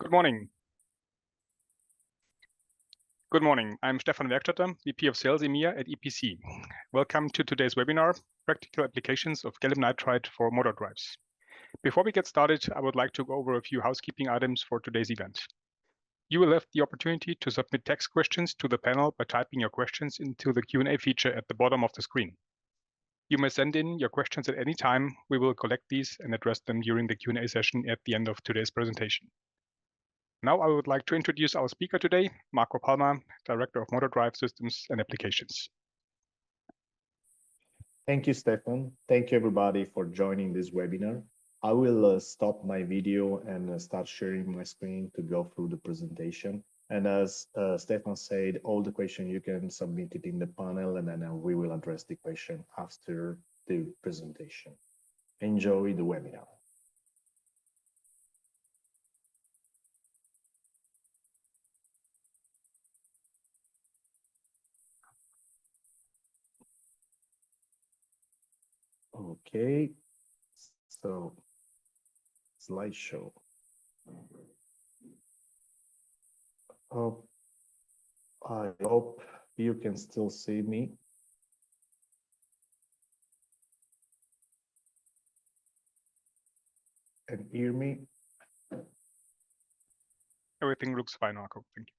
Good morning. Good morning. I'm Stefan Werkstatter, VP of Sales EMEA at EPC. Welcome to today's webinar, Practical Applications of Gallium Nitride for Motor Drives. Before we get started, I would like to go over a few housekeeping items for today's event. You will have the opportunity to submit text questions to the panel by typing your questions into the Q&A feature at the bottom of the screen. You may send in your questions at any time. We will collect these and address them during the Q&A session at the end of today's presentation. Now I would like to introduce our speaker today, Marco Palma, Director of Motor Drive Systems and Applications. Thank you, Stefan. Thank you, everybody, for joining this webinar. I will stop my video and start sharing my screen to go through the presentation. And as Stefan said, all the questions you can submit it in the panel, and then we will address the question after the presentation. Enjoy the webinar. Okay, so slideshow. I hope you can still see me. And hear me. Everything looks fine, Marco. Thank you.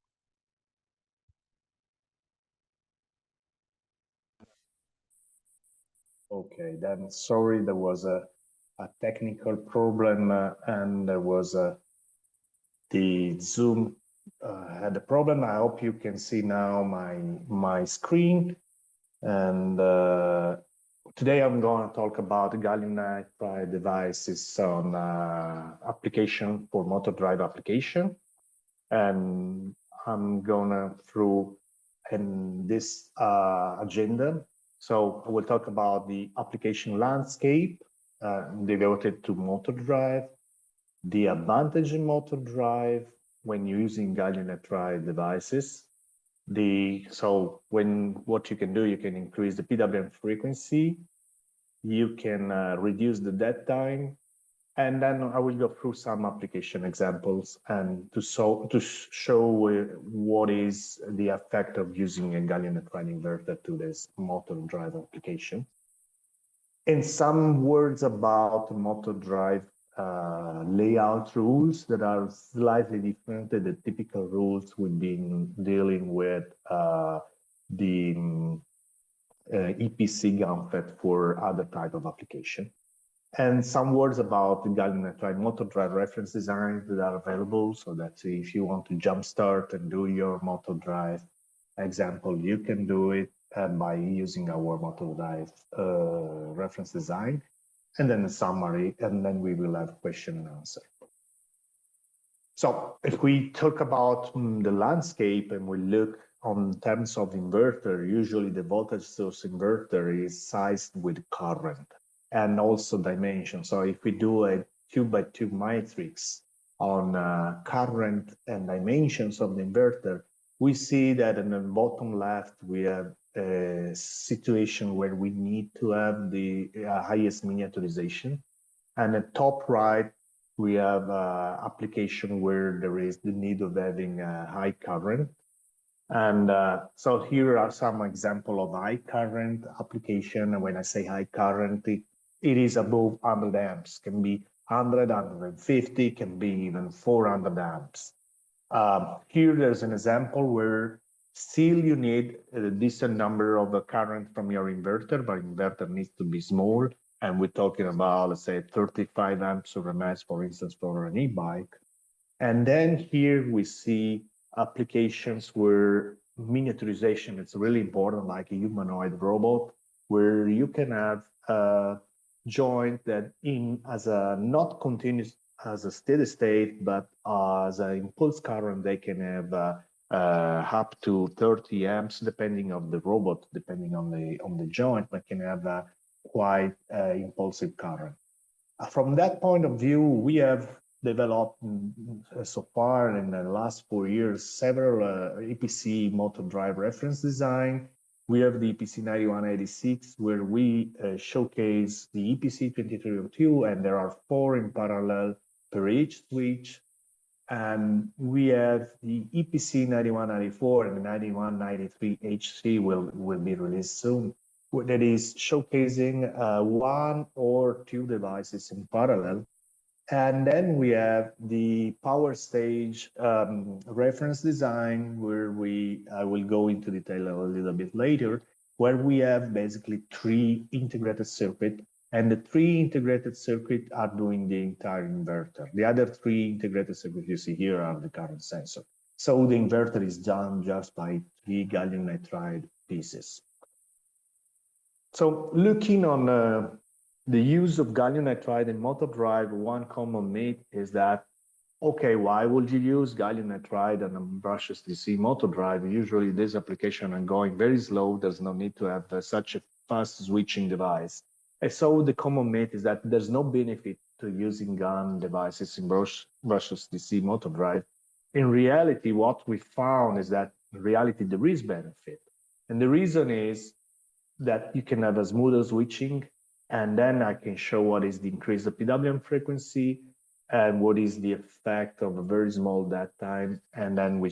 Okay, then sorry, there was a technical problem and there was the Zoom had a problem. I hope you can see now my screen. And today I'm going to talk about gallium nitride devices on application for motor drive application. And I'm gonna through in this agenda. So I will talk about the application landscape devoted to motor drive, the advantage in motor drive when using gallium nitride devices. What you can do, you can increase the PWM frequency, you can reduce the dead time, and then I will go through some application examples and to show what is the effect of using a gallium nitride inverter to this motor drive application. And some words about motor drive layout rules that are slightly different than the typical rules we've been dealing with the EPC GaN FET for other type of application. And some words about the gallium nitride motor drive reference designs that are available, so that if you want to jumpstart and do your motor drive example, you can do it by using our motor drive reference design, and then a summary, and then we will have question and answer. So if we talk about the landscape and we look on terms of inverter, usually the voltage source inverter is sized with current and also dimension. So if we do a 2x2 matrix on current and dimensions of the inverter, we see that in the bottom left, we have a situation where we need to have the highest miniaturization. And at top right, we have application where there is the need of having a high current. And so here are some example of high current application. And when I say high current, it is above 100 amps, can be 100, 150, can be even 400 amps. Here there's an example where still you need a decent number of the current from your inverter, but inverter needs to be small. And we're talking about, let's say, 35 amps or mass, for instance, for an e-bike. And then here we see applications where miniaturization is really important, like a humanoid robot, where you can have a joint that as a not continuous as a steady state, but as an impulse current, they can have up to 30 amps, depending on the robot, depending on the joint, but can have a quite impulsive current. From that point of view, we have developed so far in the last 4 years several EPC motor drive reference design. We have the EPC 9186, where we showcase the EPC 2302, and there are 4 in parallel per each switch. And we have the EPC 9194 and the 9193H3 will be released soon. That is showcasing one or two devices in parallel. And then we have the power stage reference design, where I will go into detail a little bit later, where we have basically 3 integrated circuits, and the 3 integrated circuits are doing the entire inverter. The other 3 integrated circuits you see here are the current sensor. So the inverter is done just by 3 gallium nitride pieces. So looking on the use of gallium nitride in motor drive, one common myth is that, okay, why would you use gallium nitride on a brushless DC motor drive? Usually this application are going very slow. There's no need to have such a fast switching device. And so the common myth is that there's no benefit to using GaN devices in brushless DC motor drive. In reality, what we found is that in reality, there is benefit. And the reason is that you can have a smoother switching, and then I can show what is the increase of PWM frequency and what is the effect of a very small dead time, and then we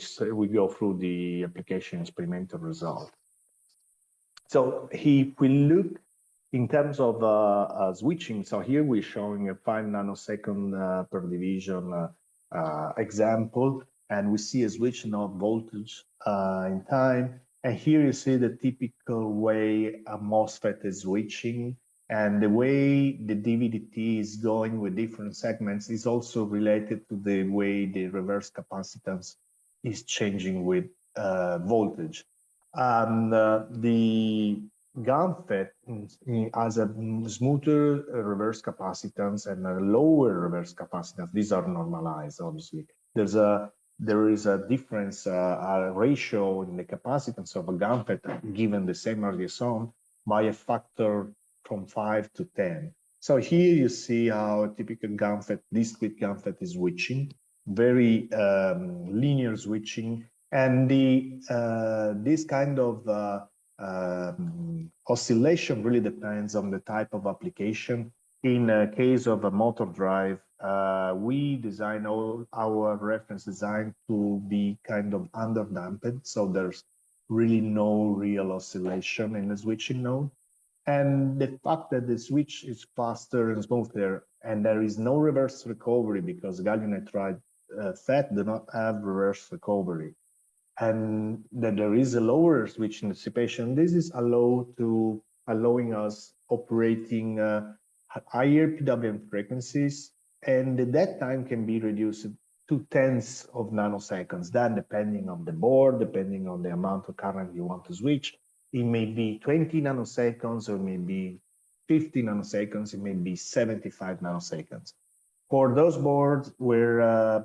go through the application experimental result. So if we look in terms of switching, so here we're showing a 5 nanosecond per division example, and we see a switching of voltage in time. And here you see the typical way a MOSFET is switching, and the way the DVDT is going with different segments is also related to the way the reverse capacitance is changing with voltage. And the GaN FET has a smoother reverse capacitance and a lower reverse capacitance. These are normalized, obviously. There is a difference, a ratio in the capacitance of a GaN FET given the same RDS(on) by a factor from 5 to 10. So here you see how a typical GaN FET, discrete GaN FET is switching, very linear switching, and this kind of oscillation really depends on the type of application. In a case of a motor drive, we design all our reference design to be kind of under-damped, so there's really no real oscillation in the switching node. And the fact that the switch is faster and smoother, and there is no reverse recovery because gallium nitride FET do not have reverse recovery, and that there is a lower switching dissipation, this is allowing us operating higher PWM frequencies, and the dead time can be reduced to tenths of nanoseconds. Then, depending on the board, depending on the amount of current you want to switch, it may be 20 nanoseconds, or it may be 50 nanoseconds, it may be 75 nanoseconds. For those boards where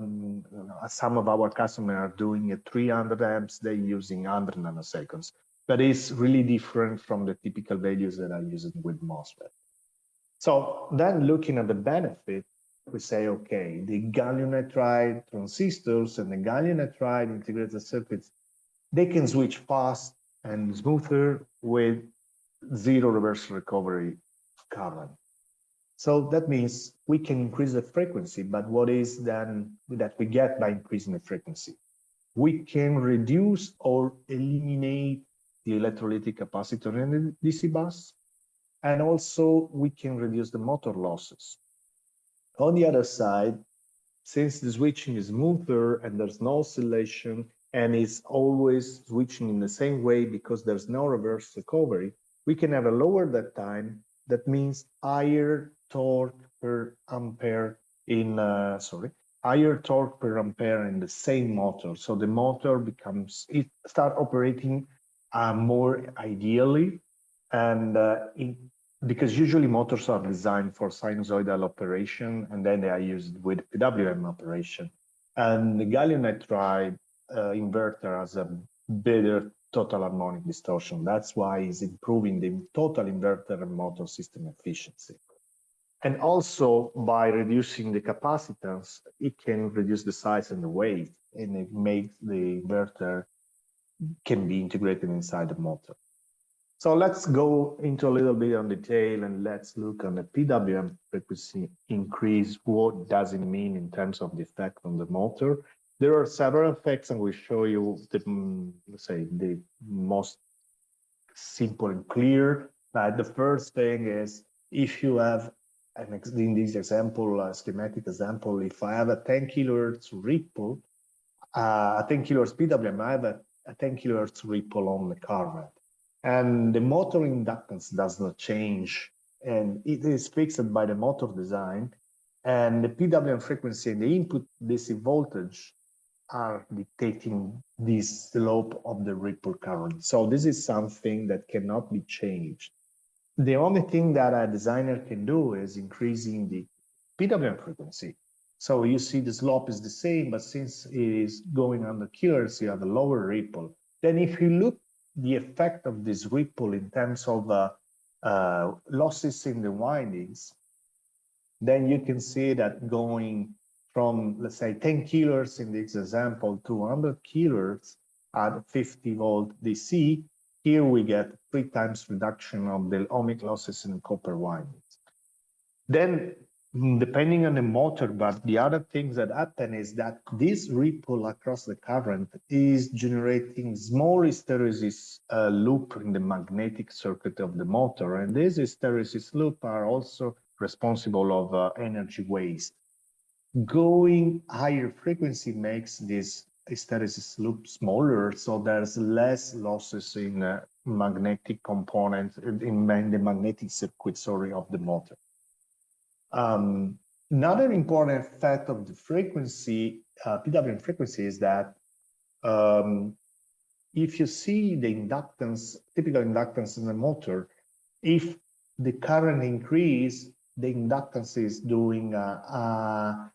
some of our customers are doing at 300 amps, they're using 100 nanoseconds. But it's really different from the typical values that are used with MOSFET. So then looking at the benefit, we say, okay, the gallium nitride transistors and the gallium nitride integrated circuits, they can switch fast and smoother with zero reverse recovery current. So that means we can increase the frequency, but what is then that we get by increasing the frequency? We can reduce or eliminate the electrolytic capacitor in the DC bus, and also we can reduce the motor losses. On the other side, since the switching is smoother and there's no oscillation and it's always switching in the same way because there's no reverse recovery, we can have a lower dead time. That means higher torque per ampere in higher torque per ampere in the same motor. So the motor start operating more ideally, and because usually motors are designed for sinusoidal operation, and then they are used with PWM operation. And the gallium nitride inverter has a better total harmonic distortion. That's why it's improving the total inverter and motor system efficiency. And also by reducing the capacitance, it can reduce the size and the weight, and it makes the inverter can be integrated inside the motor. So let's go into a little bit on detail and let's look on the PWM frequency increase. What does it mean in terms of the effect on the motor? There are several effects, and we'll show you the, let's say, the most simple and clear. The first thing is if you have, in this example, a schematic example, if I have a 10 kilohertz ripple, a 10 kilohertz PWM, I have a 10 kilohertz ripple on the current. And the motor inductance does not change, and it is fixed by the motor design. And the PWM frequency and the input DC voltage are dictating this slope of the ripple current. So this is something that cannot be changed. The only thing that a designer can do is increasing the PWM frequency. So you see the slope is the same, but since it is going under kilohertz, you have a lower ripple. Then if you look the effect of this ripple in terms of losses in the windings, then you can see that going from, let's say, 10 kilohertz in this example to 100 kilohertz at 50 volt DC, here we get 3 times reduction of the ohmic losses in copper windings. Then, depending on the motor, but the other things that happen is that this ripple across the current is generating small hysteresis loop in the magnetic circuit of the motor, and these hysteresis loop are also responsible of energy waste. Going higher frequency makes this hysteresis loop smaller, so there's less losses in magnetic components in the magnetic circuit, of the motor. Another important effect of the frequency, PWM frequency, is that if you see the inductance, typical inductance in the motor, if the current increase, the inductance is doing, the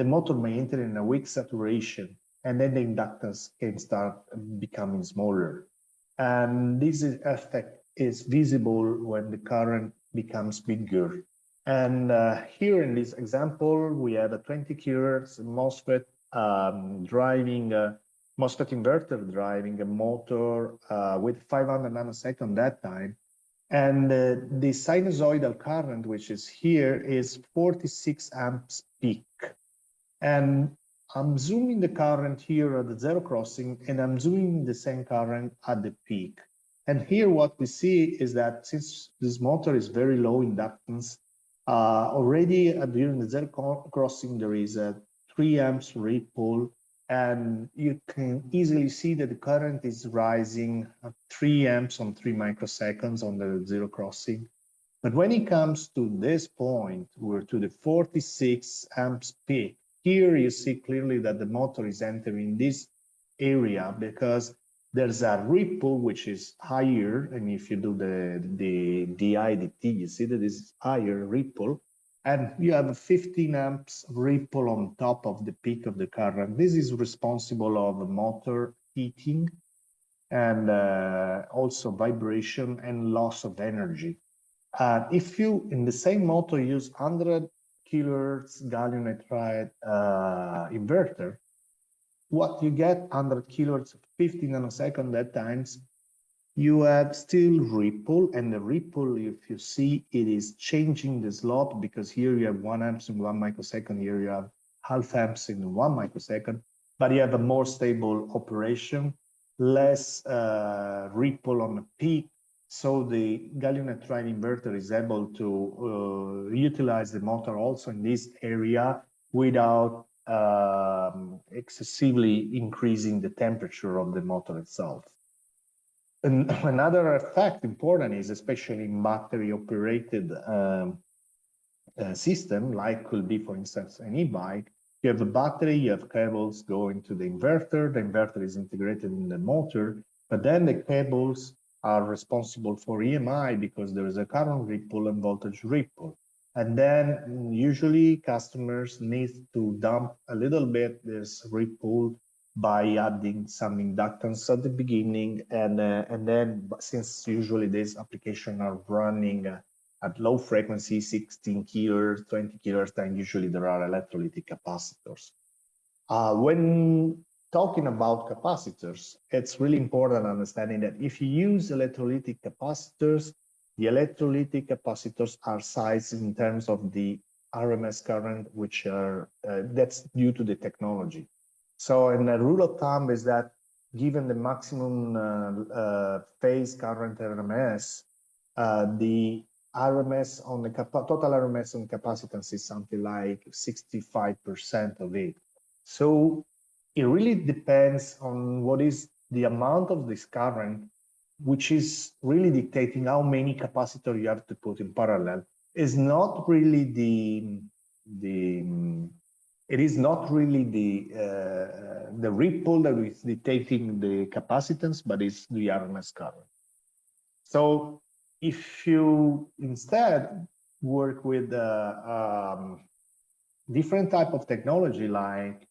motor may enter in a weak saturation, and then the inductance can start becoming smaller. And this effect is visible when the current becomes bigger. And here in this example, we have a 20 kilohertz MOSFET driving MOSFET inverter driving a motor with 500 nanosecond that time. And the sinusoidal current, which is here, is 46 amps peak. And I'm zooming the current here at the zero crossing, and I'm zooming the same current at the peak. And here what we see is that since this motor is very low inductance, already during the zero crossing, there is a 3 amps ripple, and you can easily see that the current is rising at 3 amps on 3 microseconds on the zero crossing. But when it comes to this point, we're to the 46 amps peak. Here you see clearly that the motor is entering this area because there's a ripple which is higher, and if you do the DI dt, you see that this is higher ripple, and you have a 15 amps ripple on top of the peak of the current. This is responsible of the motor heating and also vibration and loss of energy. If you, in the same motor, use 100 kilohertz gallium nitride inverter, what you get 100 kilohertz, 50 nanosecond at times, you have still ripple, and the ripple, if you see, it is changing the slope, because here you have 1 amps in 1 microsecond, here you have half amps in 1 microsecond, but you have a more stable operation, less ripple on the peak. So the gallium nitride inverter is able to utilize the motor also in this area without excessively increasing the temperature of the motor itself. And another effect important is, especially in battery operated system, like could be, for instance, an e-bike. You have a battery, you have cables going to the inverter is integrated in the motor, but then the cables are responsible for EMI because there is a current ripple and voltage ripple. And then usually customers need to dump a little bit this ripple by adding some inductance at the beginning. And then, since usually these applications are running at low frequency, 16 kilohertz, 20 kilohertz, and usually there are electrolytic capacitors. When talking about capacitors, it's really important understanding that if you use electrolytic capacitors, the electrolytic capacitors are sized in terms of the RMS current, which are that's due to the technology. So, and a rule of thumb is that given the maximum phase current RMS, the RMS on the total RMS on capacitance is something like 65% of it. So it really depends on what is the amount of this current, which is really dictating how many capacitors you have to put in parallel. Is not really it is not really the ripple that is dictating the capacitance, but it's the RMS current. So if you instead work with different type of technology like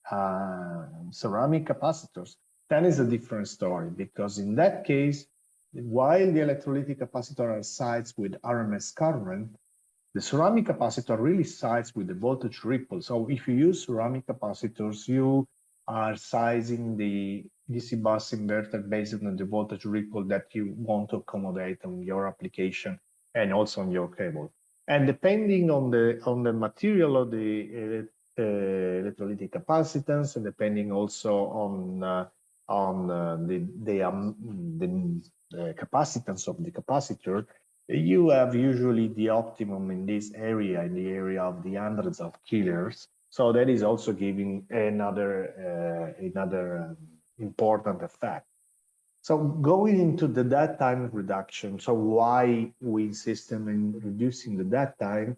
ceramic capacitors, then is a different story, because in that case, while the electrolytic capacitor are sized with RMS current, the ceramic capacitor really sides with the voltage ripple. So if you use ceramic capacitors, you are sizing the DC bus inverter based on the voltage ripple that you want to accommodate on your application and also on your cable. And depending on the material of the electrolytic capacitance, and depending also on the capacitance of the capacitor, you have usually the optimum in this area, in the area of the hundreds of kilohertz. So that is also giving another important effect. So going into the dead time reduction, so why we insist on reducing the dead time?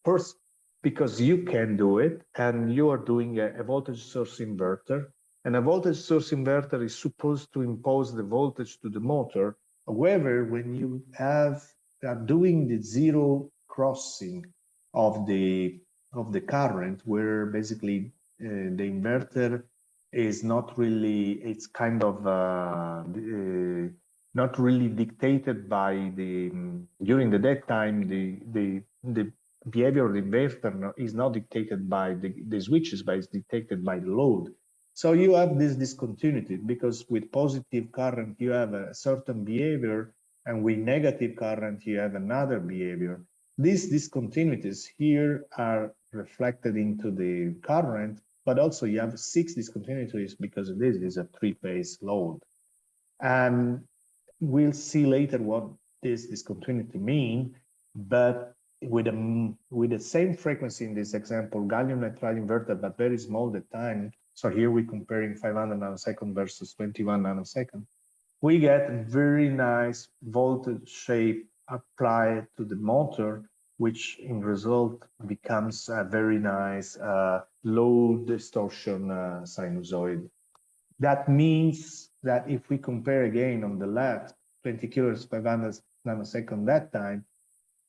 First, because you can do it, and you are doing a voltage source inverter, and a voltage source inverter is supposed to impose the voltage to the motor. However, when you are doing the zero crossing of the current, where basically the inverter is not really, it's kind of not really dictated by the during the dead time, the behavior of the inverter is not dictated by the switches, but it's dictated by the load. So you have this discontinuity, because with positive current you have a certain behavior, and with negative current you have another behavior. These discontinuities here are reflected into the current, but also you have 6 discontinuities because this is a 3-phase load. And we'll see later what this discontinuity mean, but with the same frequency in this example, gallium nitride inverter, but very small the time. So here we're comparing 500 nanosecond versus 21 nanosecond. We get very nice voltage shape applied to the motor, which in result becomes a very nice low distortion sinusoid. That means that if we compare again on the left, 20 kilohertz 500 nanosecond that time,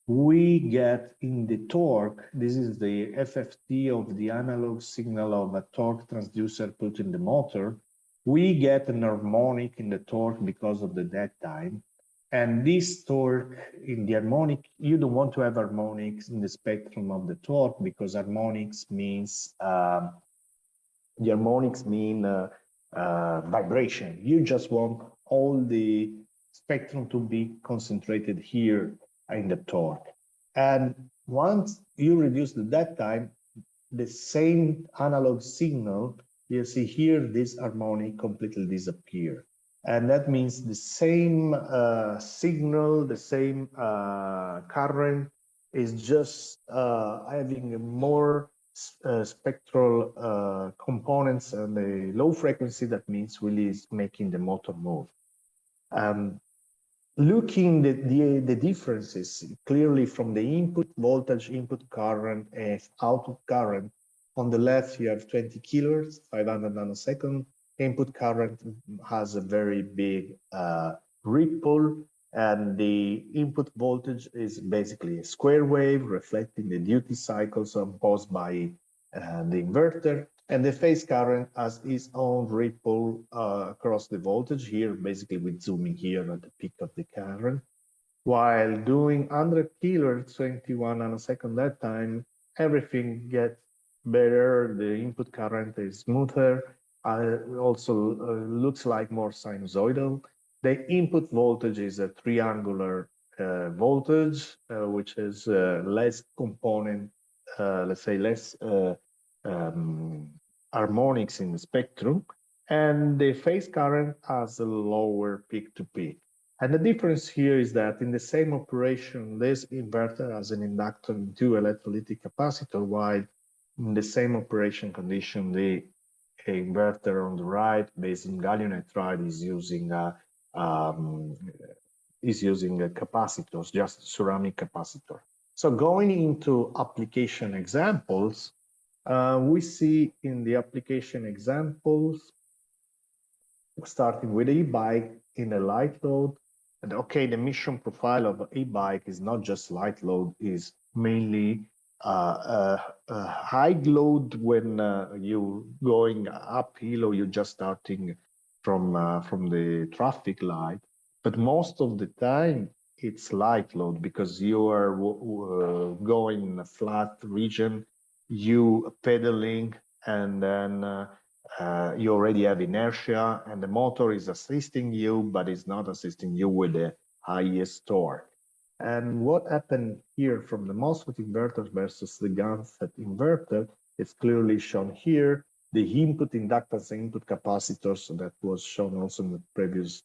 we get in the torque, this is the FFT of the analog signal of a torque transducer put in the motor. We get an harmonic in the torque because of the dead time. And this torque in the harmonic, you don't want to have harmonics in the spectrum of the torque, because harmonics means vibration. You just want all the spectrum to be concentrated here in the torque. And once you reduce the dead time, the same analog signal, you see here, this harmonic completely disappear. And that means the same signal, the same current is just having more spectral components and a low frequency. That means really is making the motor move. Looking at the differences clearly from the input voltage, input current, and output current. On the left, you have 20 kilohertz, 500 nanosecond. Input current has a very big ripple, and the input voltage is basically a square wave reflecting the duty cycles imposed by the inverter. And the phase current has its own ripple across the voltage. Here, basically, we're zooming here at the peak of the current. While doing 100 kilohertz, 21 nanosecond that time, everything gets better. The input current is smoother. also looks like more sinusoidal. The input voltage is a triangular voltage, which is less component, let's say less um, harmonics in the spectrum, and the phase current has a lower peak to peak. And the difference here is that in the same operation, this inverter has an inductor and two electrolytic capacitor, while in the same operation condition, the inverter on the right, based on gallium nitride, is using capacitors, just ceramic capacitor. So going into application examples, we see in the application examples, starting with e-bike in a light load. And okay, the mission profile of e-bike is not just light load, is mainly high load when you going uphill or you're just starting from the traffic light. But most of the time, it's light load because you are going in a flat region, you pedaling, and then you already have inertia, and the motor is assisting you, but it's not assisting you with the highest torque. And what happened here from the MOSFET inverter versus the GaN FET inverter is clearly shown here. The input inductance and input capacitors, that was shown also in the previous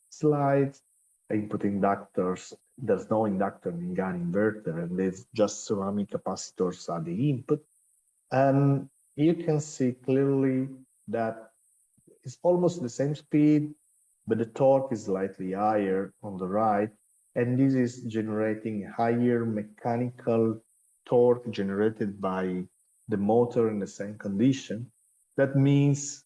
slides. Input inductors, there's no inductor in GaN inverter, and there's just ceramic capacitors at the input. And you can see clearly that it's almost the same speed, but the torque is slightly higher on the right. And this is generating higher mechanical torque generated by the motor in the same condition. That means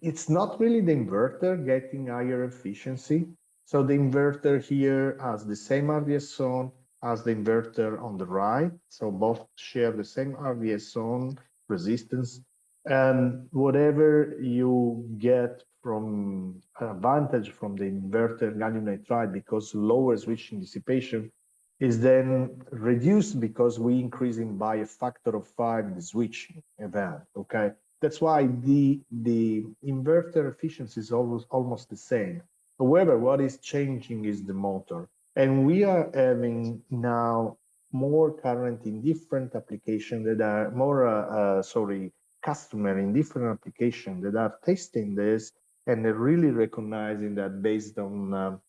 it's not really the inverter getting higher efficiency. So the inverter here has the same RDS zone as the inverter on the right. So both share the same RDS zone resistance. And whatever you get from advantage from the inverter gallium nitride, because lower switching dissipation, is then reduced because we increasing by a factor of 5 the switching event, okay? That's why the inverter efficiency is almost the same. However, what is changing is the motor. And we are having now more current in different applications that are more, customer in different applications that are testing this, and they're really recognizing that based on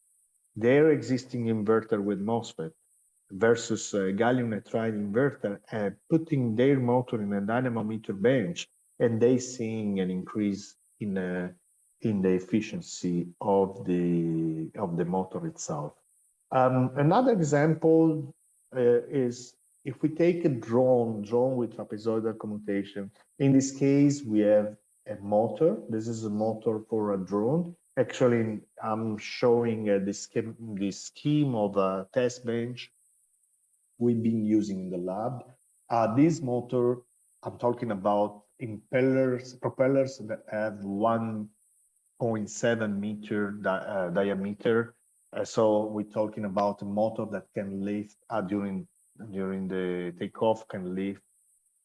their existing inverter with MOSFET versus gallium nitride inverter, putting their motor in a dynamometer bench, and they seeing an increase in the efficiency of the motor itself. Another example is if we take a drone with trapezoidal commutation. In this case, we have a motor. This is a motor for a drone. Actually, I'm showing the scheme of a test bench we've been using in the lab. This motor, I'm talking about propellers that have 1.7 meter diameter. So we're talking about a motor that can lift during the takeoff can lift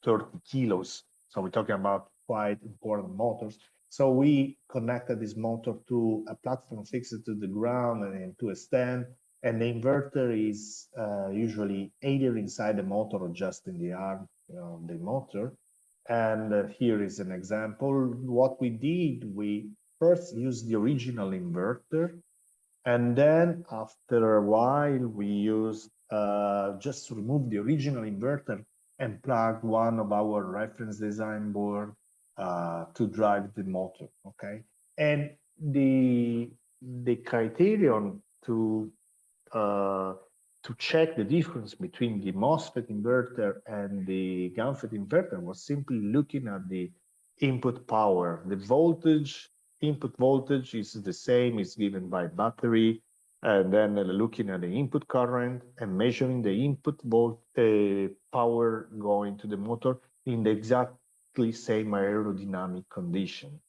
30 kilos. So we're talking about quite important motors. So we connected this motor to a platform fixed to the ground and to a stand. And the inverter is usually either inside the motor or just in the arm of the motor. And here is an example. What we did, we first used the original inverter. And then after a while, we used just to remove the original inverter and plug one of our reference design board to drive the motor, okay? And the criterion to check the difference between the MOSFET inverter and the GaN FET inverter was simply looking at the input power. The voltage, input voltage is the same, is given by battery, and then looking at the input current and measuring the input power going to the motor in the exactly same aerodynamic condition.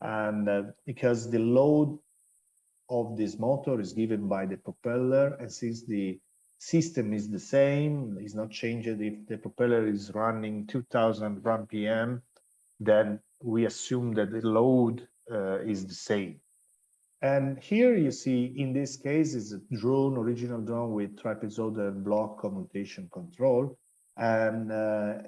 And because the load of this motor is given by the propeller, and since the system is the same, is not changed if the propeller is running 2000 RPM, then we assume that the load is the same. And here you see, in this case, is a drone, original drone with trapezoidal block commutation control. And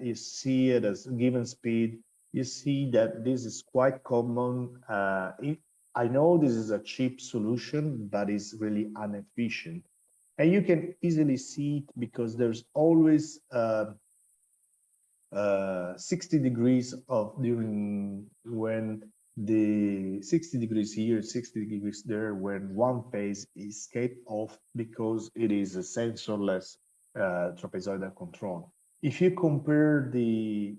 you see it as given speed. You see that this is quite common. I know this is a cheap solution, but it's really inefficient. And you can easily see it because there's always 60 degrees of during when the 60 degrees here, 60 degrees there, when one phase is escaped off because it is a sensorless trapezoidal control. If you compare the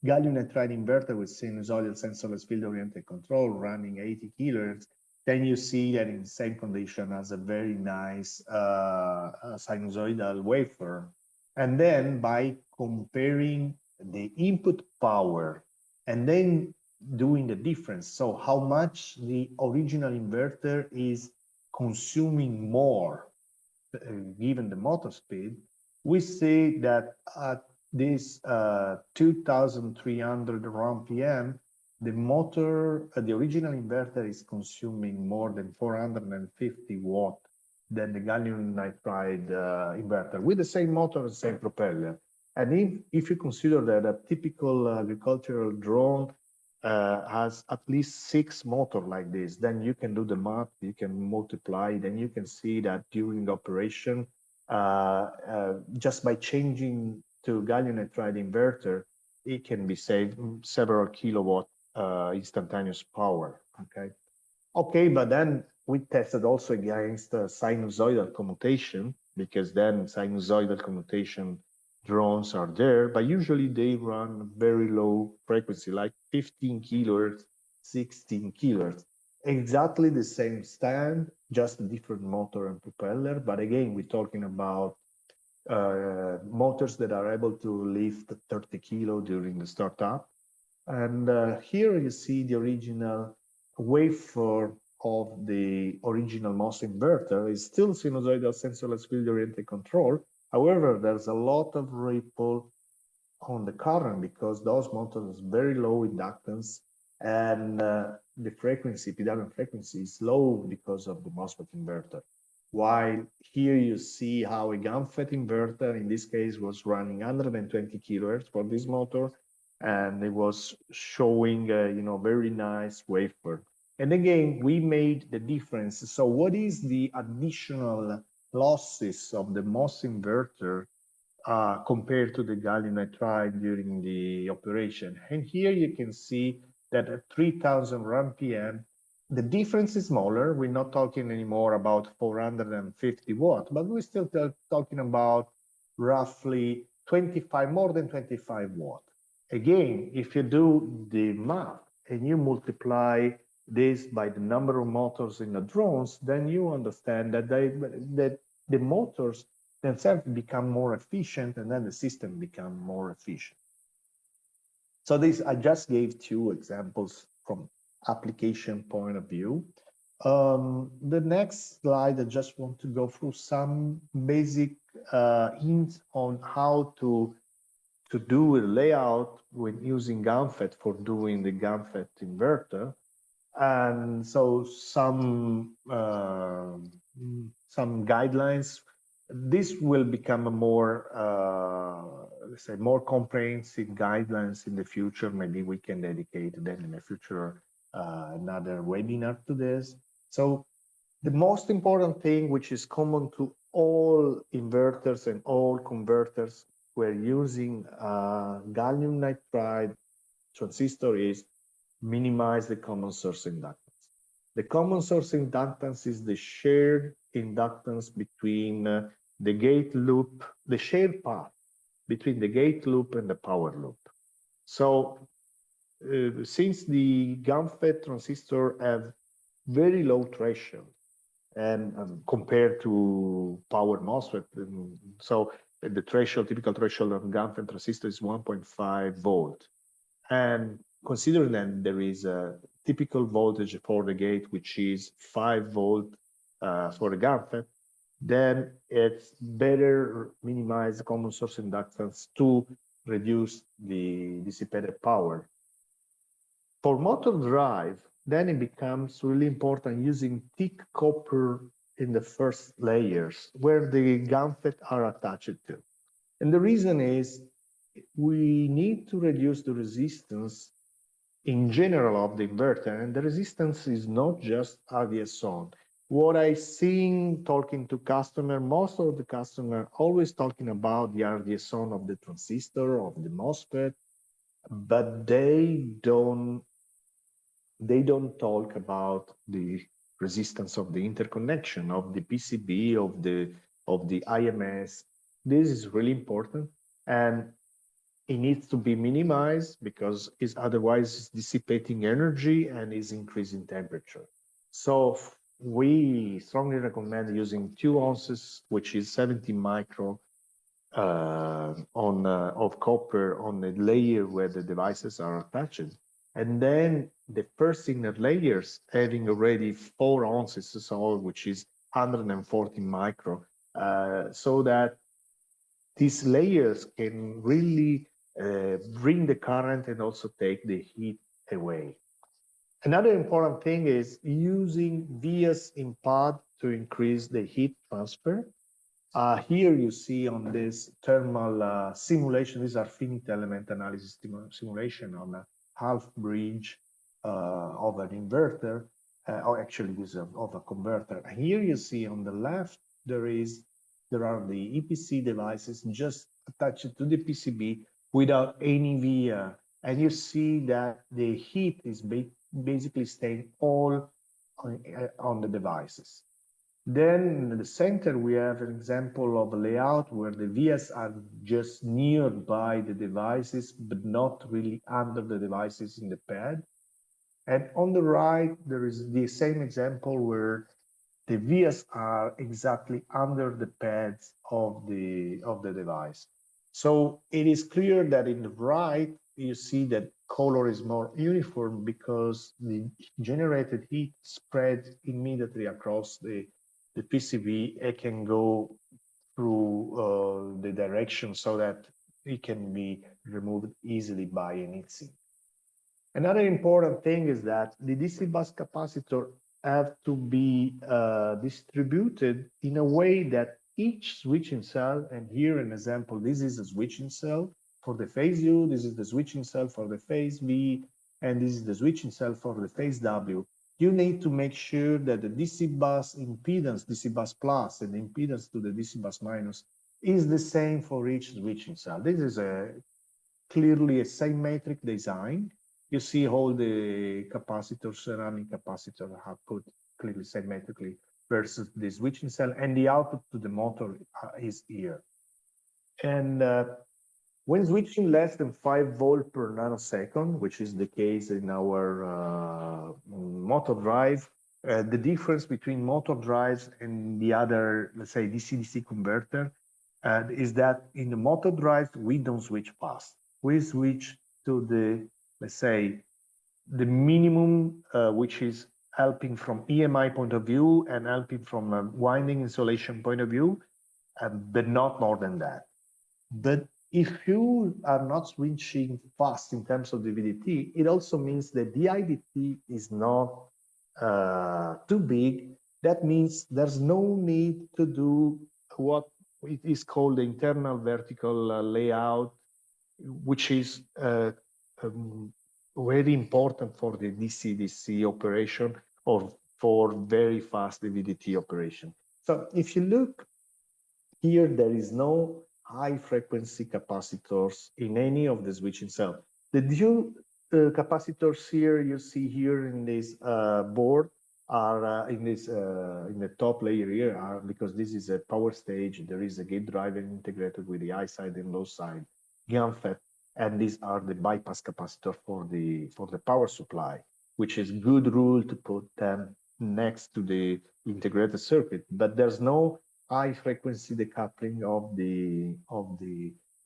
gallium nitride inverter with sinusoidal sensorless field-oriented control running 80 kilohertz, then you see that in the same condition as a very nice sinusoidal waveform. And then by comparing the input power and then doing the difference, so how much the original inverter is consuming more given the motor speed, we see that at this 2300 RPM, the motor, the original inverter is consuming more than 450 watt than the gallium nitride inverter with the same motor and same propeller. And if you consider that a typical agricultural drone has at least 6 motors like this, then you can do the math, you can multiply, then you can see that during the operation, just by changing to gallium nitride inverter, it can be saved several kilowatt instantaneous power. Okay, but then we tested also against sinusoidal commutation, because then sinusoidal commutation drones are there, but usually they run very low frequency, like 15 kilohertz, 16 kilohertz. Exactly the same stand, just a different motor and propeller. But again, we're talking about motors that are able to lift 30 kilo during the startup. And here you see the original waveform of the original MOS inverter. Is still sinusoidal sensorless field-oriented control. However, there's a lot of ripple on the current because those motors very low inductance, and the frequency, PWM frequency, is low because of the MOSFET inverter. While here you see how a GaN FET inverter, in this case, was running 120 kilohertz for this motor, and it was showing very nice waveform. And again, we made the difference. So what is the additional losses of the MOS inverter compared to the gallium nitride during the operation? And here you can see that at 3000 RPM, the difference is smaller. We're not talking anymore about 450 watt, but we're still talking about roughly more than 25 watt. Again, if you do the math and you multiply this by the number of motors in the drones, then you understand that the motors themselves become more efficient, and then the system become more efficient. So I just gave 2 examples from application point of view. The next slide, I just want to go through some basic hints on how to do a layout when using GaN FET for doing the GaN FET inverter. And so some guidelines. This will become a more, let's say, more comprehensive guidelines in the future. Maybe we can dedicate then in the future another webinar to this. So the most important thing, which is common to all inverters and all converters who are using gallium nitride transistor, is minimize the common source inductance. The common source inductance is the shared inductance between the gate loop, the shared path between the gate loop and the power loop. So since the GaN FET transistor have very low threshold and compared to power MOSFET, so the typical threshold of GaN FET transistor is 1.5 volt. And considering that there is a typical voltage for the gate, which is 5 volt for the GaN FET, then it's better minimize the common source inductance to reduce the dissipated power. For motor drive, then it becomes really important using thick copper in the first layers where the GaN FET are attached to. And the reason is we need to reduce the resistance in general of the inverter, and the resistance is not just RDS on. What I seen talking to customer, most of the customer always talking about the RDS on of the transistor, of the MOSFET, but they don't talk about the resistance of the interconnection of the PCB, of the IMS. This is really important, and it needs to be minimized because it's otherwise dissipating energy and is increasing temperature. So we strongly recommend using 2 ounces, which is 70 micro of copper on the layer where the devices are attached. And then the first inner layers having already 4 ounces, so which is 140 micro, so that these layers can really bring the current and also take the heat away. Another important thing is using vias in pod to increase the heat transfer. Here you see on this thermal simulation, these are finite element analysis simulation on a half bridge of an inverter, or actually this of a converter. Here you see on the left, there are the EPC devices just attached to the PCB without any via. And you see that the heat is basically staying all on the devices. Then in the center, we have an example of a layout where the vias are just nearby the devices, but not really under the devices in the pad. And on the right, there is the same example where the vias are exactly under the pads of the device. So it is clear that in the right, you see that color is more uniform because the generated heat spreads immediately across the PCB. It can go through the direction so that it can be removed easily by an heat sink. Another important thing is that the DC bus capacitor have to be distributed in a way that each switching cell, and here an example, this is a switching cell for the phase U, this is the switching cell for the phase V, and this is the switching cell for the phase W. You need to make sure that the DC bus impedance, DC bus plus, and the impedance to the DC bus minus is the same for each switching cell. This is clearly a symmetric design. You see all the capacitors, ceramic capacitor are put clearly symmetrically versus the switching cell, and the output to the motor is here. And when switching less than 5 volts per nanosecond, which is the case in our motor drive, the difference between motor drives and the other, let's say, DC-DC converter is that in the motor drive, we don't switch fast. We switch to the, let's say, the minimum, which is helping from EMI point of view and helping from a winding insulation point of view, but not more than that. But if you are not switching fast in terms of the VDT, it also means that the IDT is not too big. That means there's no need to do what it is called the internal vertical layout, which is very important for the DC-DC operation or for very fast VDT operation. So if you look here, there is no high frequency capacitors in any of the switching cells. The dual capacitors here you see here in this board are in the top layer here are because this is a power stage. There is a gate driver integrated with the high side and low side GaN FET, and these are the bypass capacitor for the power supply, which is good rule to put them next to the integrated circuit. But there's no high frequency decoupling of the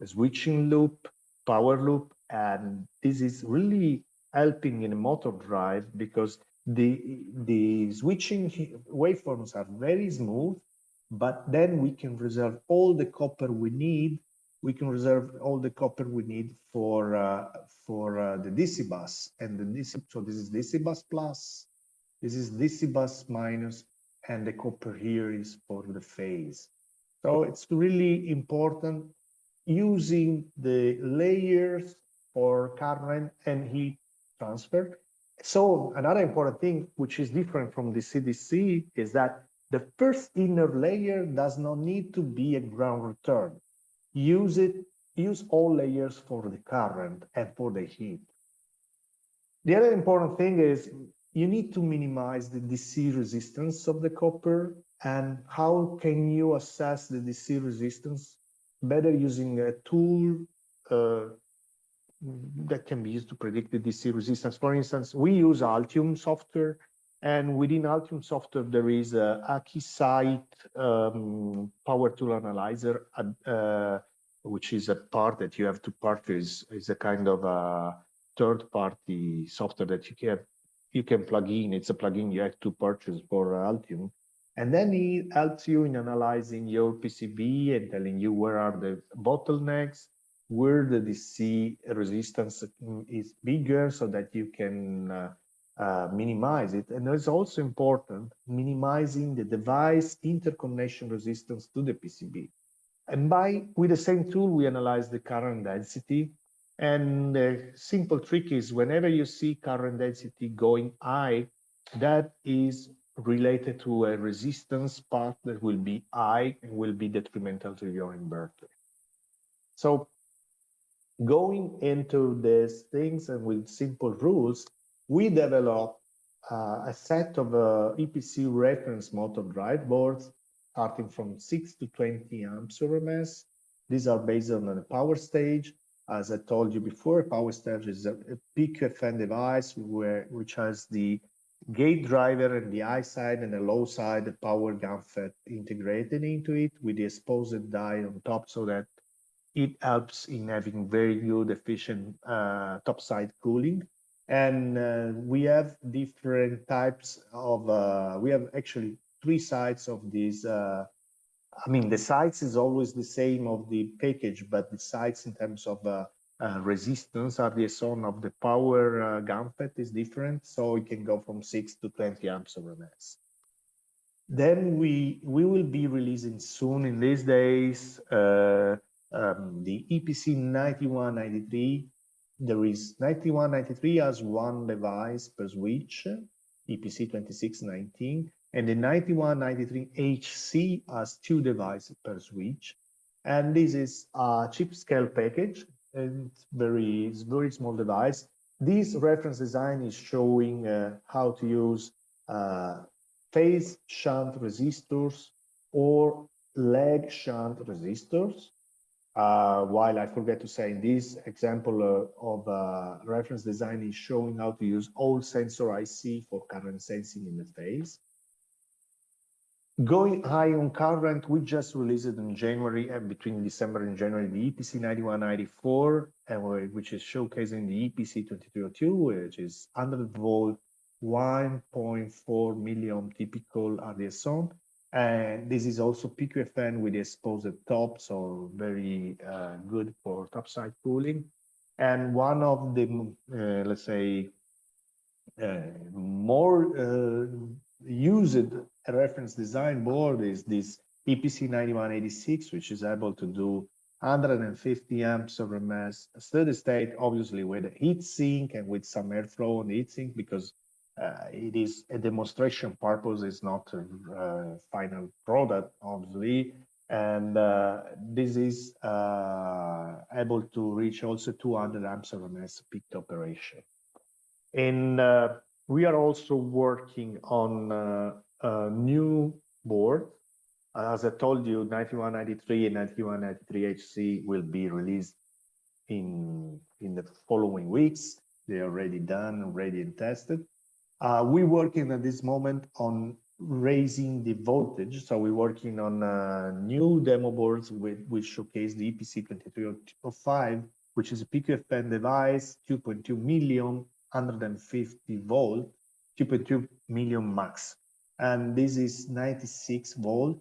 switching loop, power loop, and this is really helping in a motor drive because the switching waveforms are very smooth, but then we can reserve all the copper we need we can reserve all the copper we need for the DC bus. And the DC, so this is DC bus plus, this is DC bus minus, and the copper here is for the phase. So it's really important using the layers for current and heat transfer. So another important thing, which is different from the CDC, is that the first inner layer does not need to be a ground return. Use all layers for the current and for the heat. The other important thing is you need to minimize the DC resistance of the copper. And how can you assess the DC resistance? Better using a tool that can be used to predict the DC resistance. For instance, we use Altium software, and within Altium software, there is a AkiSite power tool analyzer, which is a part that you have to purchase. It's a kind of a third-party software that you can plug in. It's a plugin you have to purchase for Altium. And then it helps you in analyzing your PCB and telling you where are the bottlenecks, where the DC resistance is bigger so that you can minimize it. And it's also important minimizing the device interconnection resistance to the PCB. And with the same tool, we analyze the current density. And the simple trick is whenever you see current density going high, that is related to a resistance part that will be high and will be detrimental to your inverter. So going into these things and with simple rules, we developed a set of EPC reference motor drive boards starting from 6 to 20 amps RMS. These are based on a power stage. As I told you before, a power stage is a PQFN device which has the gate driver and the high side and the low side, the power GaN FET integrated into it with the exposed die on top, so that it helps in having very good, efficient topside cooling. And we have different types of, we have actually 3 sides of these. I mean, the size is always the same of the package, but the sides in terms of resistance, RDS-on of the power GaN FET is different. So it can go from 6 to 20 amps RMS. Then we will be releasing soon in these days the EPC 9193. There is 9193 as one device per switch, EPC 2619, and the 9193HC as 2 devices per switch. And this is a chip scale package, and it's very small device. This reference design is showing how to use phase shunt resistors or leg shunt resistors. While I forget to say, this example of reference design is showing how to use all sensor IC for current sensing in the phase. Going high on current, we just released it in January, and between December and January, the EPC 9194, which is showcasing the EPC 2302, which is 100 volt, 1.4 million typical RDS-on. And this is also PQFN with the exposed top, so very good for topside cooling. And one of the, let's say, more used reference design board is this EPC 9186, which is able to do 150 amps of RMS, steady state, obviously with a heat sink and with some airflow on the heat sink, because it is a demonstration purpose, it's not a final product, obviously. And this is able to reach also 200 amps of RMS peak operation. And we are also working on a new board. As I told you, 9193 and 9193HC will be released in the following weeks. They are already done, ready and tested. We're working at this moment on raising the voltage. So we're working on new demo boards which showcase the EPC 2305, which is a PQFN device, 2.2 million, 150 volt, 2.2 million max. And this is 96 volt,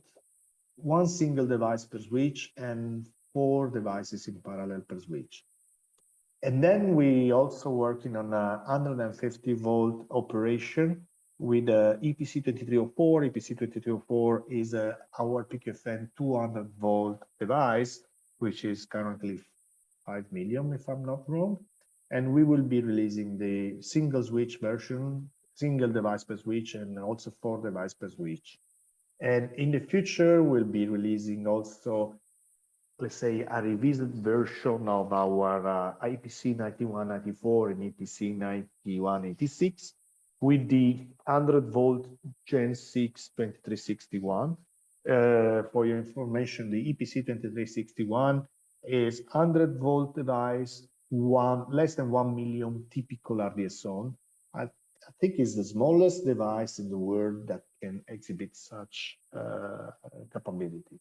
one single device per switch, and 4 devices in parallel per switch. And then we also working on a 150 volt operation with EPC2304. EPC2304 is our PQFN 200 volt device, which is currently 5 million, if I'm not wrong. And we will be releasing the single switch version, single device per switch, and also 4 device per switch. And in the future, we'll be releasing also, let's say, a revised version of our IPC 9194 and EPC 9186 with the 100 volt Gen 6 2361. For your information, the EPC 2361 is 100 volt device, less than 1 million typical RDS-on. I think it's the smallest device in the world that can exhibit such capability.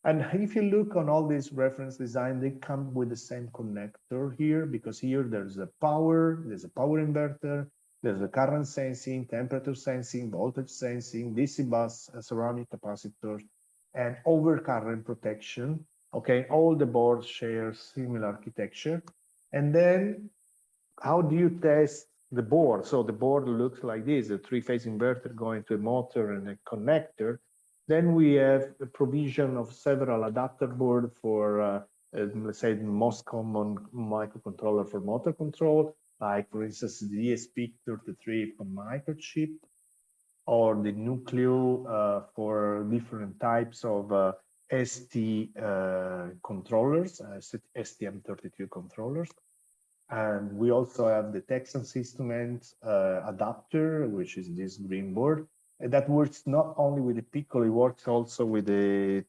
And if you look on all these reference design, they come with the same connector here, because here there's a power inverter, there's a current sensing, temperature sensing, voltage sensing, DC bus, ceramic capacitor, and overcurrent protection. Okay, all the boards share similar architecture. And then how do you test the board? So the board looks like this, a 3-phase inverter going to a motor and a connector. Then we have a provision of several adapter board for, let's say, the most common microcontroller for motor control, like, for instance, the ESP33 from Microchip, or the Nucleo for different types of ST controllers, STM32 controllers. And we also have the Texas Instruments adapter, which is this green board. And that works not only with the Pico, it works also with the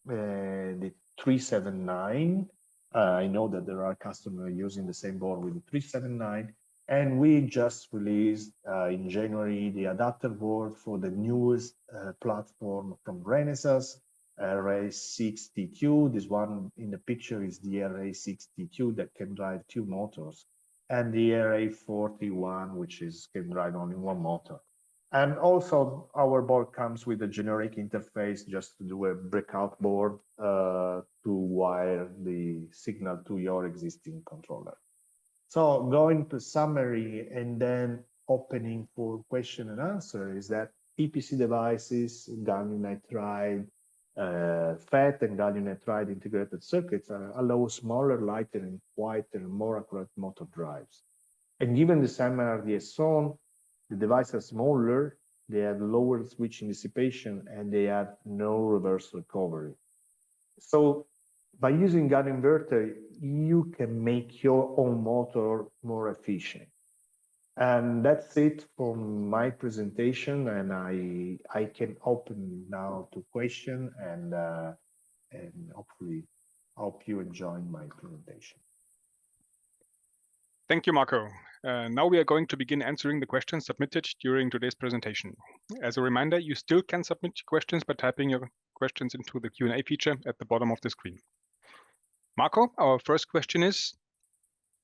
379. I know that there are customers using the same board with the 379. And we just released in January the adapter board for the newest platform from Renesas, RA60Q. This one in the picture is the RA60Q that can drive 2 motors, and the RA41, which can drive only 1 motor. And also our board comes with a generic interface just to do a breakout board to wire the signal to your existing controller. So going to summary and then opening for question and answer is that EPC devices, gallium nitride, FET and gallium nitride integrated circuits allow smaller, lighter, and quieter, and more accurate motor drives. And given the same RDS-on, the devices are smaller, they have lower switching dissipation, and they have no reverse recovery. So by using GaN inverter, you can make your own motor more efficient. And that's it from my presentation, and I can open now to question and hopefully hope you enjoy my presentation. Thank you, Marco. Now we are going to begin answering the questions submitted during today's presentation. As a reminder, you still can submit questions by typing your questions into the Q&A feature at the bottom of the screen. Marco, our first question is,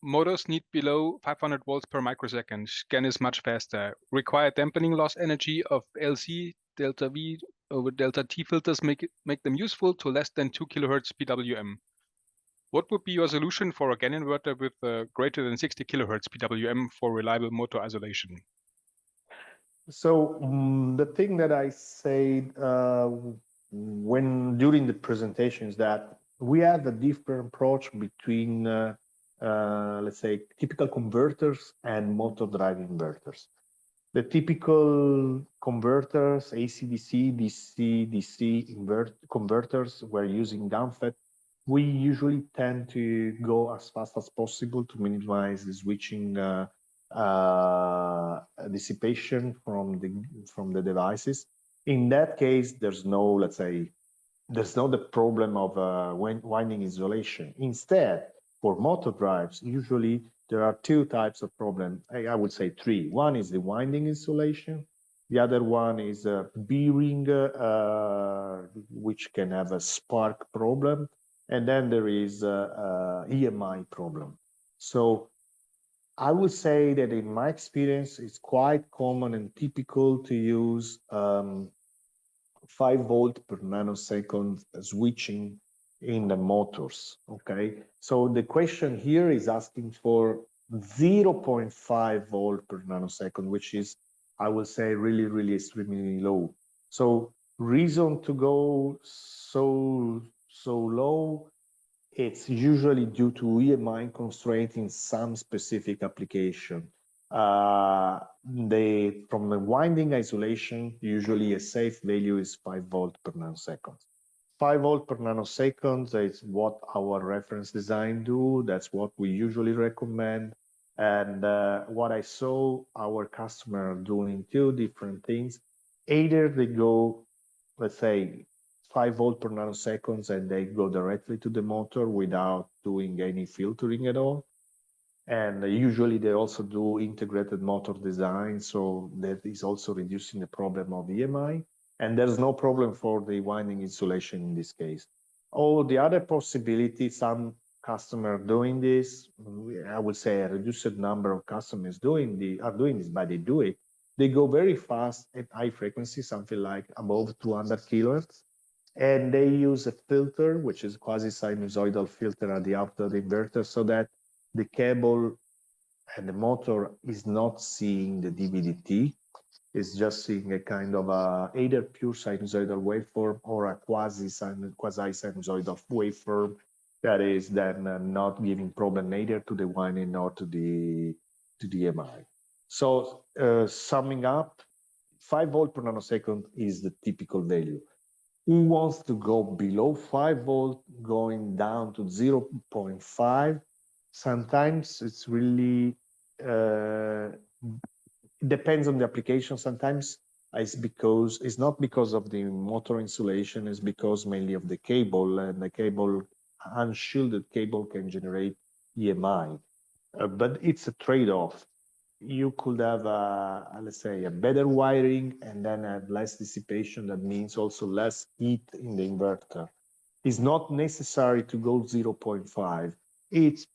motors need below 500 volts per microsecond. GaN is much faster. Required dampening loss energy of LC, delta V over delta T filters make them useful to less than 2 kilohertz PWM. What would be your solution for a GaN inverter with greater than 60 kilohertz PWM for reliable motor isolation? So the thing that I said during the presentation is that we have a different approach between, let's say, typical converters and motor drive inverters. The typical converters, AC/DC, DC/DC converters, we're using GaN-FET. We usually tend to go as fast as possible to minimize the switching dissipation from the devices. In that case, there's no, let's say, there's not the problem of winding isolation. Instead, for motor drives, usually there are 2 types of problem. I would say 3. One is the winding insulation. The other one is bearing, which can have a spark problem. And then there is EMI problem. So I would say that in my experience, it's quite common and typical to use 5 volt per nanosecond switching in the motors, okay? So the question here is asking for 0.5 volt per nanosecond, which is, I will say, really, really extremely low. So reason to go so low, it's usually due to EMI constraint in some specific application. From the winding isolation, usually a safe value is 5 volt per nanosecond. 5 volt per nanosecond is what our reference design do. That's what we usually recommend. And what I saw our customer doing two different things. Either they go, let's say, 5 volt per nanoseconds and they go directly to the motor without doing any filtering at all. And usually they also do integrated motor design. So that is also reducing the problem of EMI. And there's no problem for the winding insulation in this case. All the other possibility, some customer doing this, I would say a reduced number of customers are doing this, but they do it. They go very fast at high frequency, something like above 200 kilohertz. And they use a filter, which is quasi-sinusoidal filter at the output of the inverter, so that the cable and the motor is not seeing the DVDT. It's just seeing a kind of either pure sinusoidal waveform or a quasi-sinusoidal waveform that is then not giving problem either to the winding nor to the MI. So summing up, 5 volt per nanosecond is the typical value. Who wants to go below 5 volt, going down to 0.5? Sometimes it's really depends on the application. Sometimes it's not because of the motor insulation, it's because mainly of the cable, and the cable, unshielded cable, can generate EMI. But it's a trade-off. You could have, let's say, a better wiring and then have less dissipation. That means also less heat in the inverter. It's not necessary to go 0.5. It's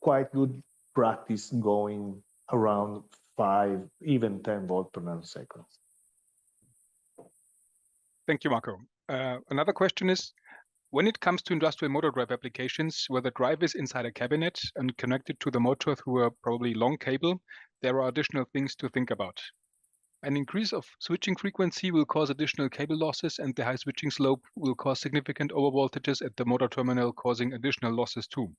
quite good practice going around 5, even 10 volt per nanosecond. Thank you, Marco. Another question is, when it comes to industrial motor drive applications, where the drive is inside a cabinet and connected to the motor through a probably long cable, there are additional things to think about. An increase of switching frequency will cause additional cable losses, and the high switching slope will cause significant overvoltages at the motor terminal, causing additional losses too.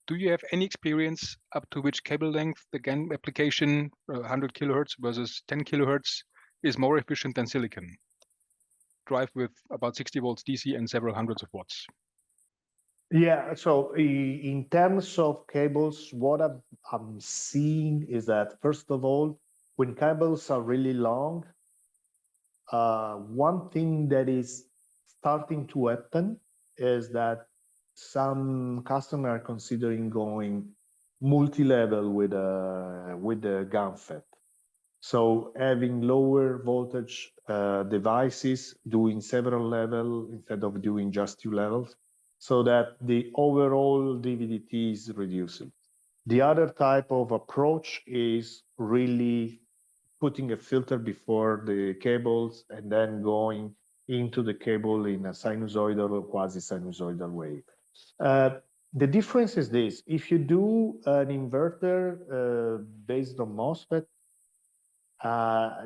Do you have any experience up to which cable length the GaN application, 100 kilohertz versus 10 kilohertz, is more efficient than silicon? Drive with about 60 volts DC and several hundreds of watts. Yeah, so in terms of cables, what I'm seeing is that, first of all, when cables are really long, one thing that is starting to happen is that some customers are considering going multi-level with the GaN FET. So having lower voltage devices doing several levels instead of doing just 2 levels, so that the overall DVDT is reduced. The other type of approach is really putting a filter before the cables and then going into the cable in a sinusoidal or quasi-sinusoidal way. The difference is this: if you do an inverter based on MOSFET,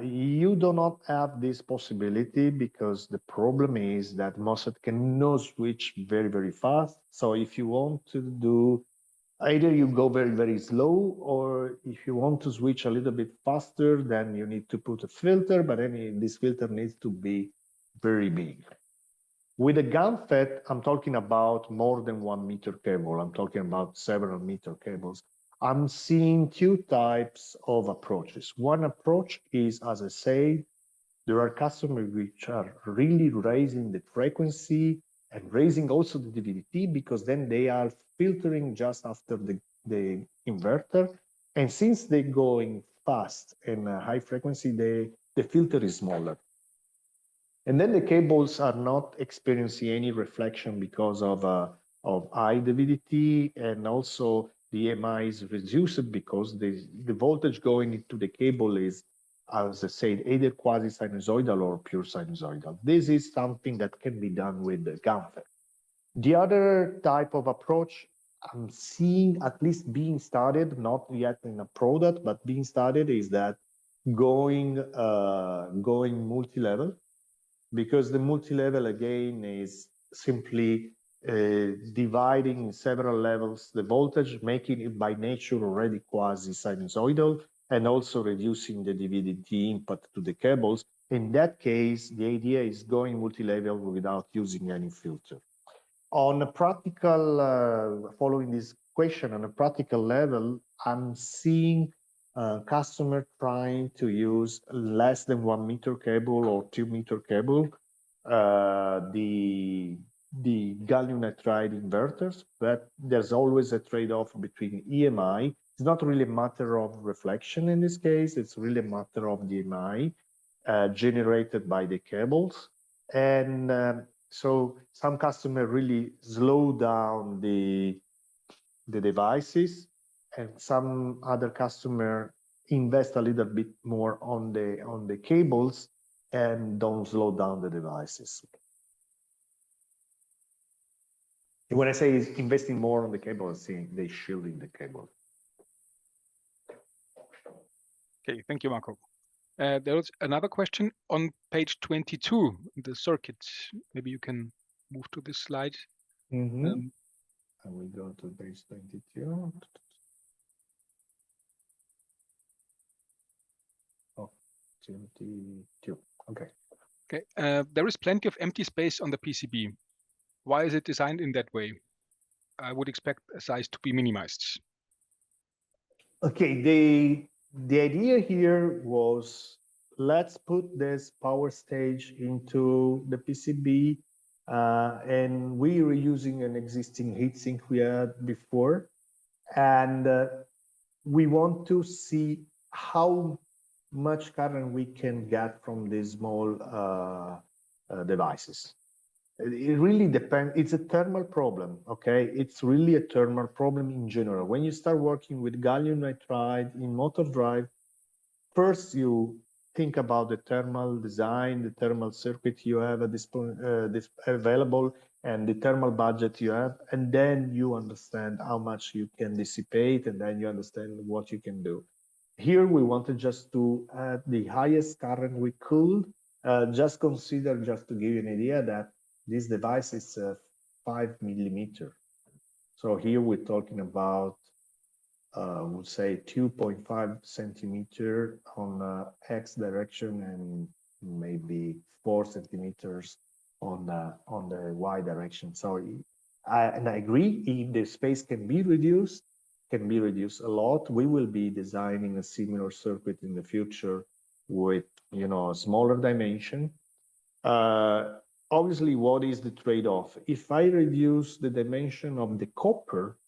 you do not have this possibility, because the problem is that MOSFET cannot switch very, very fast. So if you want to do, either you go very, very slow, or if you want to switch a little bit faster, then you need to put a filter, but this filter needs to be very big. With a GaN FET, I'm talking about more than 1 meter cable. I'm talking about several meter cables. I'm seeing two types of approaches. One approach is, as I said, there are customers which are really raising the frequency and raising also the DVDT, because then they are filtering just after the inverter. And since they're going fast and high frequency, the filter is smaller. And then the cables are not experiencing any reflection because of high DVDT, and also the EMI is reduced because the voltage going into the cable is, as I said, either quasi-sinusoidal or pure sinusoidal. This is something that can be done with the GaN FET. The other type of approach I'm seeing, at least being studied, not yet in a product, but being studied, is that going multi-level, because the multi-level again is simply dividing in several levels the voltage, making it by nature already quasi-sinusoidal, and also reducing the DVDT input to the cables. In that case, the idea is going multi-level without using any filter. On a practical, following this question, on a practical level, I'm seeing customer trying to use less than 1 meter cable or 2 meter cable, the gallium nitride inverters, but there's always a trade-off between EMI. It's not really a matter of reflection in this case, it's really a matter of the EMI generated by the cables. And so some customers really slow down the devices, and some other customer invest a little bit more on the cables and don't slow down the devices. And when I say investing more on the cable, I'm saying they shielding the cable. Okay, thank you, Marco. There was another question on page 22, the circuit. Maybe you can move to this slide. And we go to page 22. Oh, 22. Okay. Okay. There is plenty of empty space on the PCB. Why is it designed in that way? I would expect a size to be minimized. Okay, the idea here was, let's put this power stage into the PCB, and we were using an existing heatsink we had before, and we want to see how much current we can get from these small devices. It really depends. It's a thermal problem, okay? It's really a thermal problem in general. When you start working with gallium nitride in motor drive, first you think about the thermal design, the thermal circuit you have available, and the thermal budget you have, and then you understand how much you can dissipate, and then you understand what you can do. Here we wanted just to add the highest current we could. Just consider, just to give you an idea, that this device is 5 millimeter. So here we're talking about, we'll say 2.5 centimeter on X direction and maybe 4 centimeters on the Y direction. So, and I agree, if the space can be reduced a lot. We will be designing a similar circuit in the future with, a smaller dimension. Obviously, what is the trade-off? If I reduce the dimension of the copper,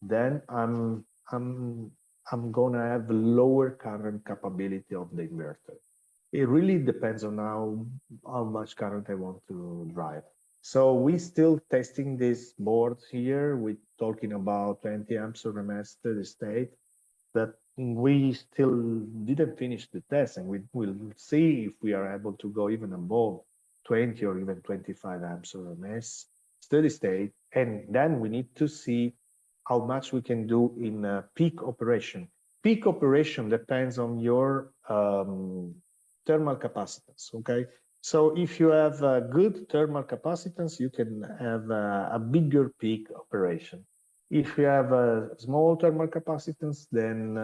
then I'm gonna have lower current capability of the inverter. It really depends on how much current I want to drive. So we still testing this board here. We're talking about 20 amps RMS steady state, but we still didn't finish the test, and we will see if we are able to go even above 20 or even 25 amps RMS steady state. And then we need to see how much we can do in peak operation. Peak operation depends on your thermal capacitance, okay? So if you have a good thermal capacitance, you can have a bigger peak operation. If you have a small thermal capacitance, then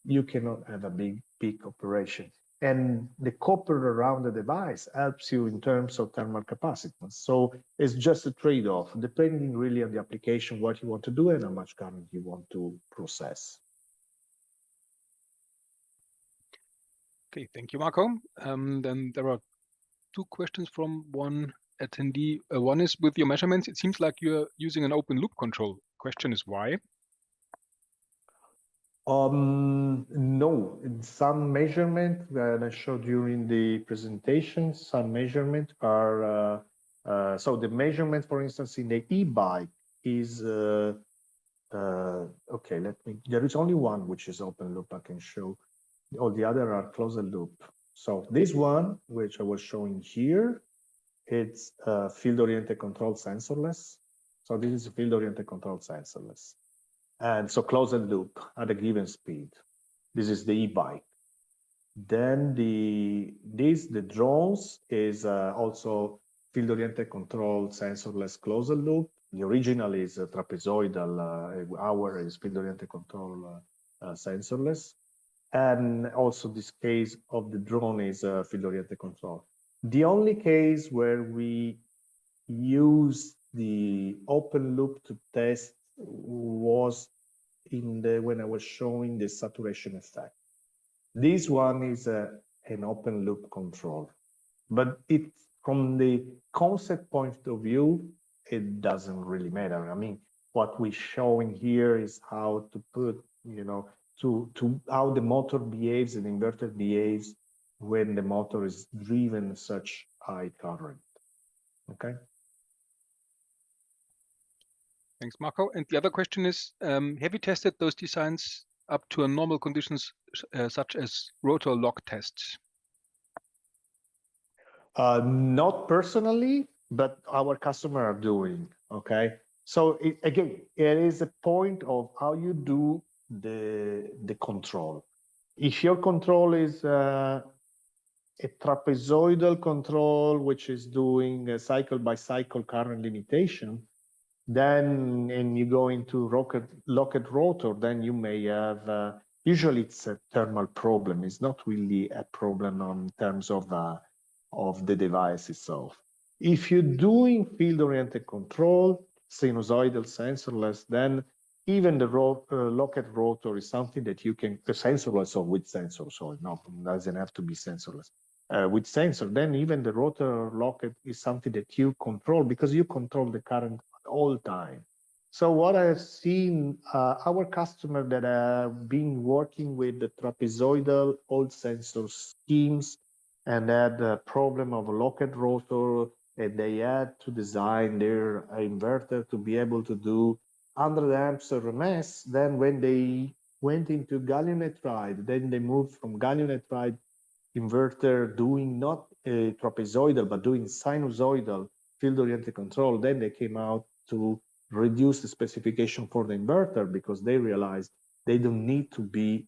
you cannot have a big peak operation. And the copper around the device helps you in terms of thermal capacitance. So it's just a trade-off, depending really on the application, what you want to do and how much current you want to process. Okay, thank you, Marco. Then there are two questions from one attendee. One is, with your measurements, it seems like you're using an open loop control. Question is why? No, some measurement that I showed during the presentation, some measurement are, so the measurement, for instance, in the eBike is, okay, there is only one which is open loop I can show. All the other are closed loop. So this one, which I was showing here, it's field-oriented control sensorless. So this is a field-oriented control sensorless. And so closed loop at a given speed. This is the eBike. Then the drones is also field-oriented control sensorless closed loop. The original is trapezoidal. Our is field-oriented control sensorless. And also this case of the drone is field-oriented control. The only case where we use the open loop to test was when I was showing the saturation effect. This one is an open loop control, but from the concept point of view, it doesn't really matter. I mean, what we're showing here is how to put, to how the motor behaves and inverter behaves when the motor is driven such high current. Okay. Thanks, Marco. And the other question is, have you tested those designs up to normal conditions, such as rotor lock tests? Not personally, but our customers are doing, okay? So again, it is a point of how you do the control. If your control is a trapezoidal control, which is doing a cycle by cycle current limitation, then, and you go into locked rotor, then you may have, usually it's a thermal problem. It's not really a problem in terms of the device itself. If you're doing field-oriented control, sinusoidal sensorless, then even the locked rotor is something that you can, sensorless or with sensor, so it doesn't have to be sensorless. With sensor, then even the rotor locked is something that you control because you control the current all time. So what I've seen, our customer that have been working with the trapezoidal old sensor schemes and had a problem of a locked rotor, and they had to design their inverter to be able to do 100 amps RMS. Then when they went into gallium nitride, then they moved from gallium nitride inverter doing not trapezoidal, but doing sinusoidal field-oriented control. Then they came out to reduce the specification for the inverter because they realized they don't need to be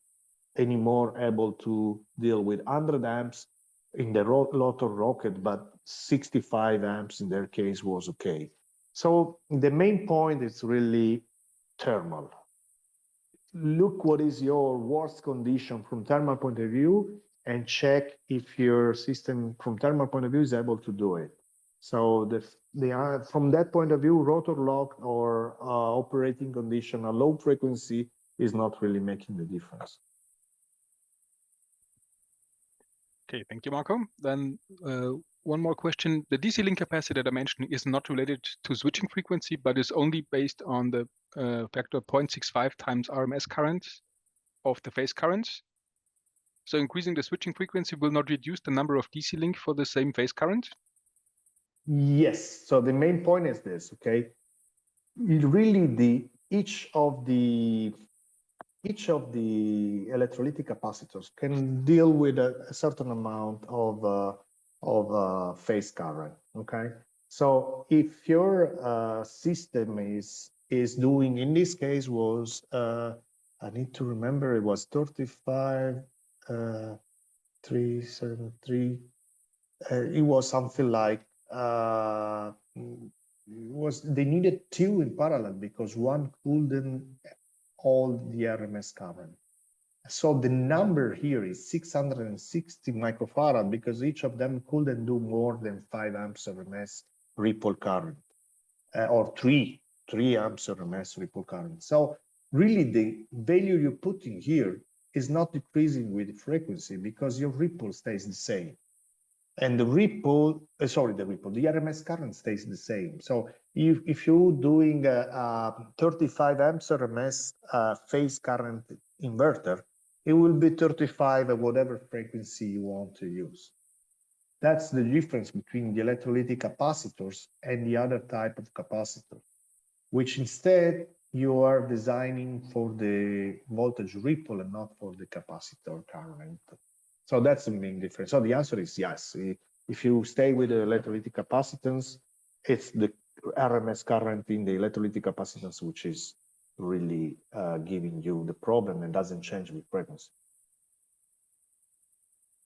anymore able to deal with 100 amps in the rotor rocket, but 65 amps in their case was okay. So the main point is really thermal. Look what is your worst condition from thermal point of view and check if your system from thermal point of view is able to do it. So from that point of view, rotor lock or operating condition, a low frequency is not really making the difference. Okay, thank you, Marco. Then one more question. The DC link capacity that I mentioned is not related to switching frequency, but is only based on the factor 0.65 times RMS current of the phase currents. So increasing the switching frequency will not reduce the number of DC link for the same phase current? Yes. So the main point is this, okay? Really, each of the electrolytic capacitors can deal with a certain amount of phase current. Okay, so if your system is doing, in this case was I need to remember, it was 35 373. It was something like they needed two in parallel because one couldn't hold the RMS current. So the number here is 660 microfarad because each of them couldn't do more than 5 amps RMS ripple current, or 3 amps RMS ripple current. So really the value you're putting here is not decreasing with frequency because your ripple stays the same. And the RMS current stays the same. So if you're doing a 35 amps RMS phase current inverter, it will be 35 at whatever frequency you want to use. That's the difference between the electrolytic capacitors and the other type of capacitor, which instead you are designing for the voltage ripple and not for the capacitor current. So that's the main difference. So the answer is yes. If you stay with the electrolytic capacitance, it's RMS current in the electrolytic capacitance, which is really giving you the problem and doesn't change with frequency.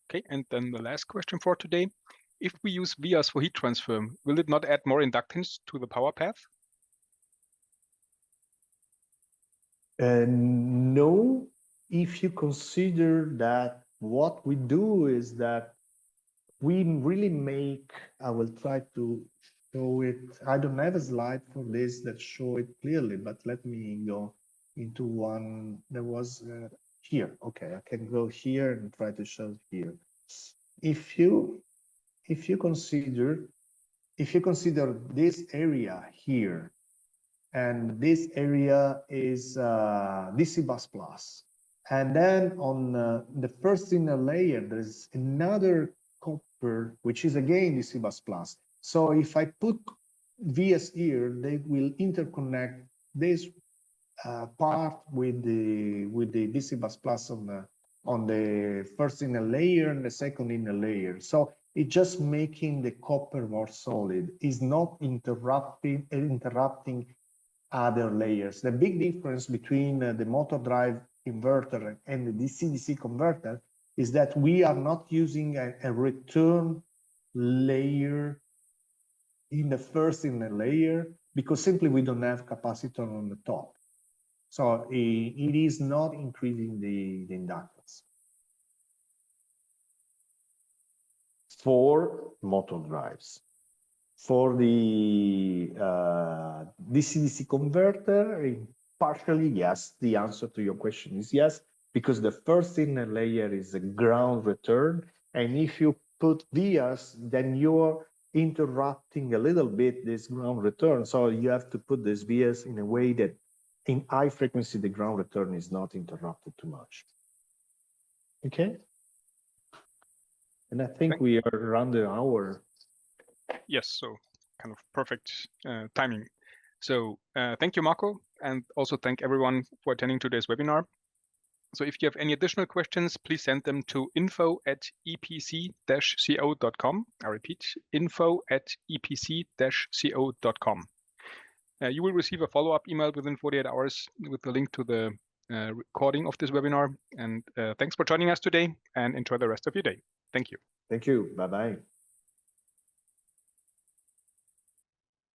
Okay, and then the last question for today. If we use vias for heat transfer, will it not add more inductance to the power path? No, if you consider that what we do is that we really make, I will try to show it. I don't have a slide for this that show it clearly, but let me go into one that was here. Okay, I can go here and try to show here. If you consider this area here, and this area is DC bus plus, and then on the first inner layer there's another copper which is again DC bus plus. So if I put vias here, they will interconnect this part with the DC bus plus on the first inner layer and the second inner layer. So it's just making the copper more solid. It's not interrupting other layers. The big difference between the motor drive inverter and the DC-DC converter is that we are not using a return layer in the first inner layer because simply we don't have capacitor on the top. So it is not increasing the inductance. For motor drives. For the DC-DC converter, partially yes, the answer to your question is yes, because the first inner layer is a ground return. And if you put vias, then you're interrupting a little bit this ground return. So you have to put these vias in a way that in high frequency, the ground return is not interrupted too much. Okay. And I think we are around the hour. Yes, so kind of perfect timing. So thank you, Marco, and also thank everyone for attending today's webinar. So if you have any additional questions, please send them to info@epc-co.com. I repeat, info@epc-co.com. You will receive a follow-up email within 48 hours with the link to the recording of this webinar. And thanks for joining us today, and enjoy the rest of your day. Thank you. Thank you. Bye-bye.